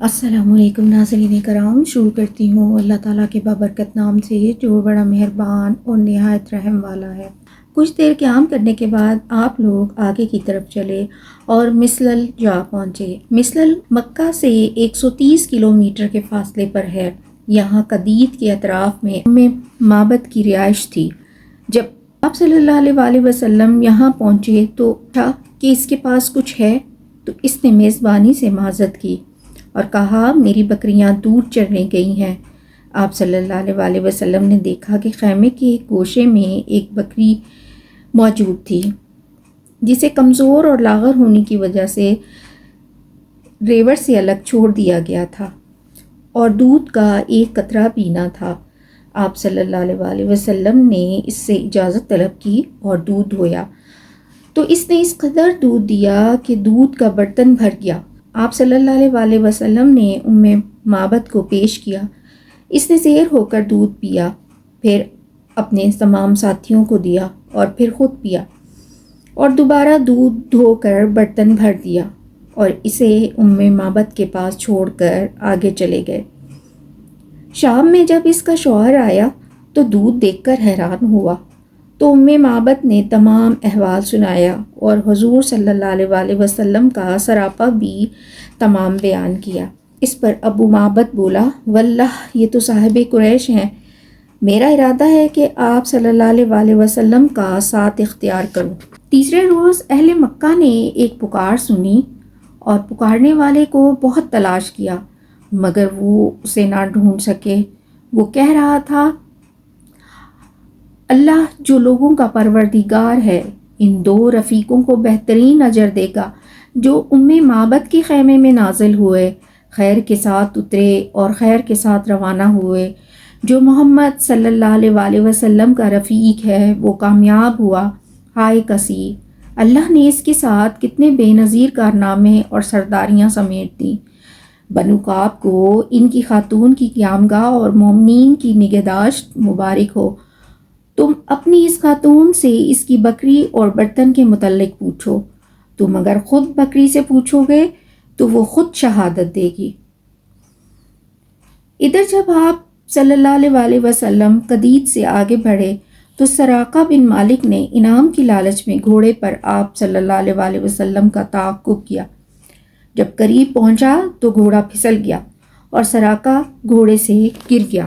السلام علیکم ناظرین کرام، شروع کرتی ہوں اللہ تعالیٰ کے بابرکت نام سے جو بڑا مہربان اور نہایت رحم والا ہے۔ کچھ دیر قیام کرنے کے بعد آپ لوگ آگے کی طرف چلے اور مسلل جا پہنچے۔ مسلل مکہ سے 130 کلومیٹر کے فاصلے پر ہے۔ یہاں قدید کے اطراف میں معبد کی رہائش تھی۔ جب آپ صلی اللہ علیہ وسلم یہاں پہنچے تو تھا کہ اس کے پاس کچھ ہے، تو اس نے میزبانی سے معذرت کی اور کہا میری بکریاں دور چرنے گئی ہیں۔ آپ صلی اللہ علیہ وسلم نے دیکھا کہ خیمے کے گوشے میں ایک بکری موجود تھی جسے کمزور اور لاغر ہونے کی وجہ سے ریوڑ سے الگ چھوڑ دیا گیا تھا اور دودھ کا ایک قطرہ پینا تھا۔ آپ صلی اللہ علیہ وسلم نے اس سے اجازت طلب کی اور دودھ دھویا تو اس نے اس قدر دودھ دیا کہ دودھ کا برتن بھر گیا۔ آپ صلی اللہ علیہ وسلم نے معبد کو پیش کیا۔ اس نے زیر ہو کر دودھ پیا، پھر اپنے تمام ساتھیوں کو دیا اور پھر خود پیا اور دوبارہ دودھ دھو کر برتن بھر دیا اور اسے معبد کے پاس چھوڑ کر آگے چلے گئے۔ شام میں جب اس کا شوہر آیا تو دودھ دیکھ کر حیران ہوا، تو معبد نے تمام احوال سنایا اور حضور صلی اللہ علیہ وسلم کا سراپا بھی تمام بیان کیا۔ اس پر ابو معبد بولا، واللہ یہ تو صاحب قریش ہیں، میرا ارادہ ہے کہ آپ صلی اللہ علیہ وسلم کا ساتھ اختیار کروں۔ تیسرے روز اہل مکہ نے ایک پکار سنی اور پکارنے والے کو بہت تلاش کیا مگر وہ اسے نہ ڈھونڈ سکے۔ وہ کہہ رہا تھا، اللہ جو لوگوں کا پروردگار ہے ان دو رفیقوں کو بہترین اجر دے گا جو معبد کے خیمے میں نازل ہوئے، خیر کے ساتھ اترے اور خیر کے ساتھ روانہ ہوئے۔ جو محمد صلی اللہ علیہ وسلم کا رفیق ہے وہ کامیاب ہوا۔ ہائے کسی، اللہ نے اس کے ساتھ کتنے بے نظیر کارنامے اور سرداریاں سمیٹ دیں۔ بنو کعب کو ان کی خاتون کی قیامگاہ اور مومنین کی نگہداشت مبارک ہو۔ تم اپنی اس خاتون سے اس کی بکری اور برتن کے متعلق پوچھو، تم اگر خود بکری سے پوچھو گے تو وہ خود شہادت دے گی۔ ادھر جب آپ صلی اللہ علیہ وسلم قدید سے آگے بڑھے تو سراقہ بن مالک نے انعام کی لالچ میں گھوڑے پر آپ صلی اللہ علیہ وسلم کا تعاقب کیا۔ جب قریب پہنچا تو گھوڑا پھسل گیا اور سراقہ گھوڑے سے گر گیا۔